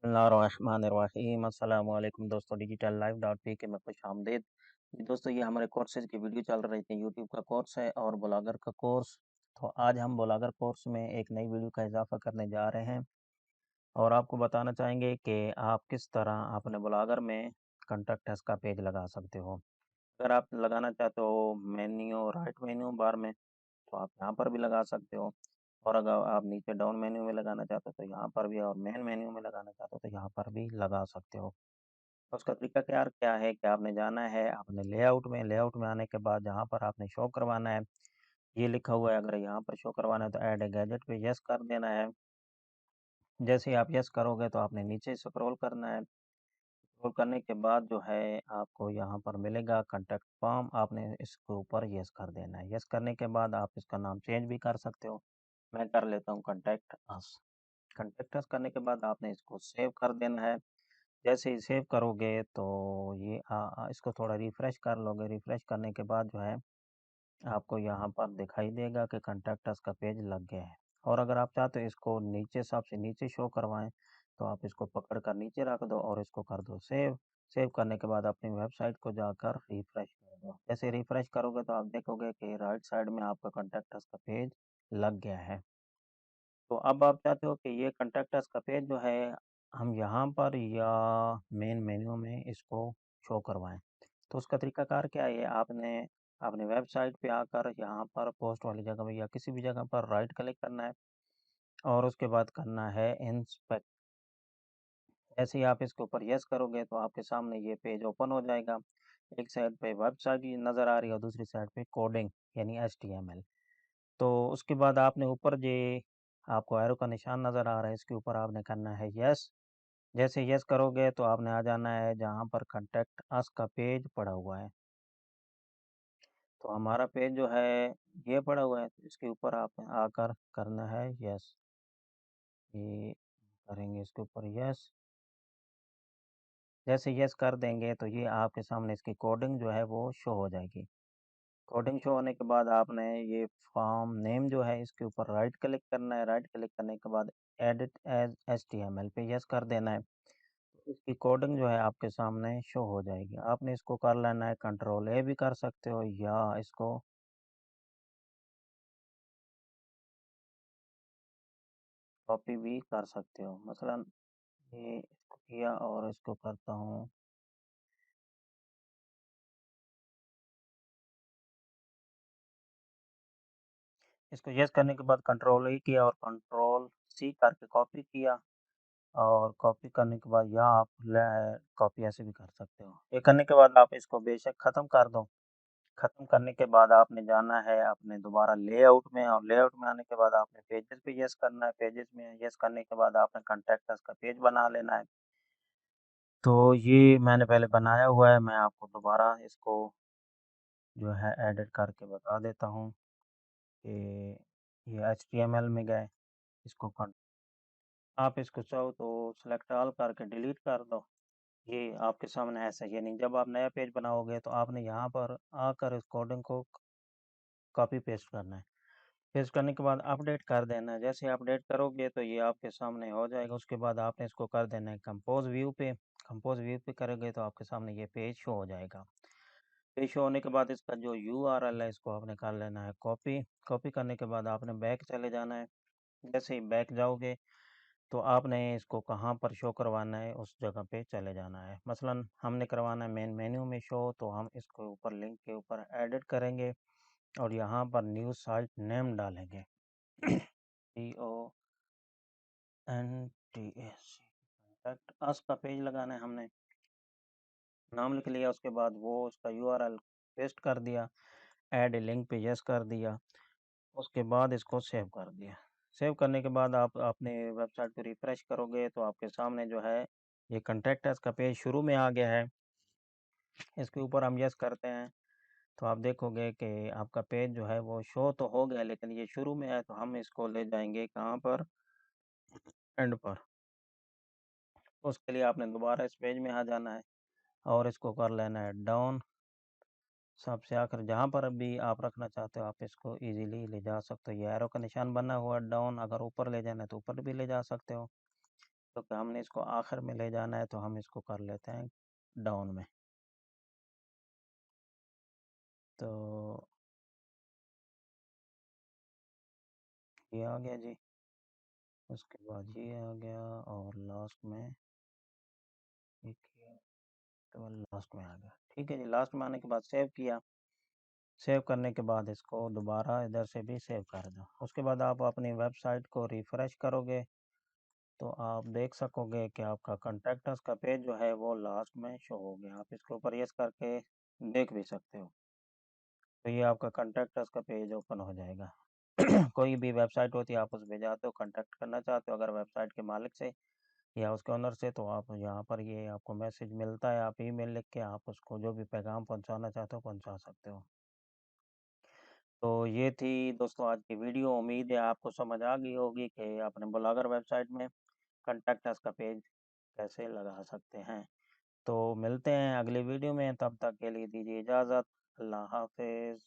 बिस्मिल्लाहिर्रहमानिर्रहीम अस्सलाम वालेकुम दोस्तों डिजिटल लाइव डॉट पी के में खुश आमदीद। जी दोस्तों, ये हमारे कोर्सेज की वीडियो चल रही थी। यूट्यूब का कोर्स है और ब्लॉगर का कोर्स। तो आज हम ब्लॉगर कोर्स में एक नई वीडियो का इजाफा करने जा रहे हैं और आपको बताना चाहेंगे कि आप किस तरह अपने ब्लॉगर में कॉन्टैक्ट अस का पेज लगा सकते हो। अगर आप लगाना चाहते हो मेन्यू राइट मेन्यू बार में, तो आप यहाँ पर भी लगा सकते हो। और अगर आप नीचे डाउन मेन्यू में लगाना चाहते हो तो यहाँ पर भी, और मेन मेन्यू में लगाना चाहते हो तो यहाँ पर भी लगा सकते हो। तो उसका तरीका क्या क्या है कि आपने जाना है अपने लेआउट में आने के बाद जहाँ पर आपने शो करवाना है, ये लिखा हुआ है। अगर यहाँ पर शो करवाना है तो ऐड ए गैजेट पे यस कर देना है। जैसे ही आप यस करोगे तो आपने नीचे स्क्रॉल करना है। स्क्रॉल करने के बाद जो है आपको यहाँ पर मिलेगा कॉन्टैक्ट फॉर्म, आपने इसके ऊपर यस कर देना है। यस करने के बाद आप इसका नाम चेंज भी कर सकते हो। मैं कर लेता हूँ कॉन्टैक्ट अस। कॉन्टैक्ट अस करने के बाद आपने इसको सेव कर देना है। जैसे ही सेव करोगे तो ये इसको थोड़ा रिफ़्रेश कर लोगे। रिफ़्रेश करने के बाद जो है आपको यहाँ पर दिखाई देगा कि कॉन्टैक्ट अस का पेज लग गया है। और अगर आप चाहते हो इसको नीचे सबसे नीचे शो करवाएँ, तो आप इसको पकड़ कर नीचे रख दो और इसको कर दो सेव। सेव करने के बाद अपनी वेबसाइट को जाकर रिफ़्रेश कर दो। जैसे रिफ़्रेश करोगे तो आप देखोगे कि राइट साइड में आपका कॉन्टैक्ट अस का पेज लग गया है। तो अब आप चाहते हो कि ये कॉन्टैक्ट अस का पेज जो है हम यहाँ पर या मेन मेन्यू में इसको शो करवाएँ। तो उसका तरीकाकार क्या है? आपने अपनी वेबसाइट पे आकर यहाँ पर पोस्ट वाली जगह पे या किसी भी जगह पर राइट क्लिक करना है और उसके बाद करना है इंस्पेक्ट। जैसे ही आप इसके ऊपर यस करोगे तो आपके सामने ये पेज ओपन हो जाएगा। एक साइड पे वेबसाइट नज़र आ रही है और दूसरी साइड पे कोडिंग यानी एचटीएमएल। तो उसके बाद आपने ऊपर जे आपको एरो का निशान नज़र आ रहा है, इसके ऊपर आपने करना है यस। जैसे यस करोगे तो आपने आ जाना है जहाँ पर कॉन्टैक्ट अस का पेज पड़ा हुआ है। तो हमारा पेज जो है ये पड़ा हुआ है, तो इसके ऊपर आप आकर करना है यस। ये करेंगे इसके ऊपर यस। जैसे यस कर देंगे तो ये आपके सामने इसकी कोडिंग जो है वो शो हो जाएगी। कोडिंग शो होने के बाद आपने ये फॉर्म नेम जो है इसके ऊपर राइट क्लिक करना है। राइट क्लिक करने के बाद एडिट एज एचटीएमएल पे यस कर देना है। इसकी कोडिंग जो है आपके सामने शो हो जाएगी। आपने इसको कर लेना है, कंट्रोल ए भी कर सकते हो या इसको कॉपी भी कर सकते हो। मसलन ये इसको किया और इसको करता हूँ। इसको यस करने के बाद कंट्रोल ई किया और कंट्रोल सी करके कॉपी किया और कॉपी करने के बाद यहाँ आप कॉपी ऐसे भी कर सकते हो। ये करने के बाद आप इसको बेशक ख़त्म कर दो। ख़त्म करने के बाद आपने जाना है अपने दोबारा लेआउट में और लेआउट में आने के बाद आपने पेजेस पे यस करना है। पेजेस में यस करने के बाद आपने कॉन्टैक्ट अस का पेज बना लेना है। तो ये मैंने पहले बनाया हुआ है, मैं आपको दोबारा इसको जो है एडिट करके बता देता हूँ कि ये एचटीएमएल में गए। इसको आप इसको चाहो तो सेलेक्ट ऑल करके डिलीट कर दो। ये आपके सामने ऐसा ही है। नहीं, जब आप नया पेज बनाओगे तो आपने यहाँ पर आकर इस कोडिंग को कॉपी पेस्ट करना है। पेस्ट करने के बाद अपडेट कर देना है। जैसे अपडेट करोगे तो ये आपके सामने हो जाएगा। उसके बाद आपने इसको कर देना है कंपोज व्यू पे। कंपोज व्यू पे करोगे तो आपके सामने ये पेज शो हो जाएगा। पेज शो होने के बाद इसका जो यूआरएल है इसको आपने कर लेना है कॉपी। कॉपी करने के बाद आपने बैक चले जाना है। जैसे ही बैक जाओगे तो आपने इसको कहाँ पर शो करवाना है उस जगह पे चले जाना है। मसलन हमने करवाना है मेन मेन्यू में शो, तो हम इसको ऊपर लिंक के ऊपर एडिट करेंगे और यहाँ पर न्यू साइट नेम डालेंगे। CONTACT कॉन्टैक्ट अस का पेज लगाना है हमने। नाम लिख लिया, उसके बाद वो उसका यूआरएल पेस्ट कर दिया, ऐड लिंक पे यस कर दिया। उसके बाद इसको सेव कर दिया। सेव करने के बाद आप अपने वेबसाइट को रिफ्रेश करोगे तो आपके सामने जो है ये कॉन्टैक्ट अस का पेज शुरू में आ गया है। इसके ऊपर हम यस करते हैं तो आप देखोगे कि आपका पेज जो है वो शो तो हो गया, लेकिन ये शुरू में है। तो हम इसको ले जाएंगे कहाँ पर, एंड पर। उसके लिए आपने दोबारा इस पेज में आ जाना है और इसको कर लेना है डाउन। सबसे आखिर जहाँ पर भी आप रखना चाहते हो आप इसको इजीली ले जा सकते हो। ये एरो का निशान बना हुआ डाउन, अगर ऊपर ले जाना है तो ऊपर भी ले जा सकते हो। तो कि हमने इसको आखिर में ले जाना है, तो हम इसको कर लेते हैं डाउन में। तो ये आ गया जी, उसके बाद ये आ गया, और लास्ट में एक ये, तो लास्ट में आ गया। ठीक है जी, लास्ट में आने के बाद सेव किया। सेव करने के बाद इसको दोबारा इधर से भी सेव कर दो। उसके बाद आप अपनी वेबसाइट को रिफ़्रेश करोगे, तो आप देख सकोगे कि आपका कॉन्टैक्ट अस का पेज जो है वो लास्ट में शो हो गया। आप इसके ऊपर यस करके देख भी सकते हो। तो ये आपका कॉन्टैक्ट अस का पेज ओपन हो जाएगा। कोई भी वेबसाइट होती है, आप उस पे जाते हो, कॉन्टैक्ट करना चाहते हो अगर वेबसाइट के मालिक से या उसके ओनर से, तो आप यहाँ पर ये आपको मैसेज मिलता है, आप ईमेल लिख के आप उसको जो भी पैगाम पहुँचाना चाहते हो पहुँचा सकते हो। तो ये थी दोस्तों आज की वीडियो। उम्मीद है आपको समझ आ गई होगी कि अपने ब्लॉगर वेबसाइट में कॉन्टैक्ट अस का पेज कैसे लगा सकते हैं। तो मिलते हैं अगली वीडियो में, तब तक के लिए दीजिए इजाज़त। अल्लाह हाफ़िज़।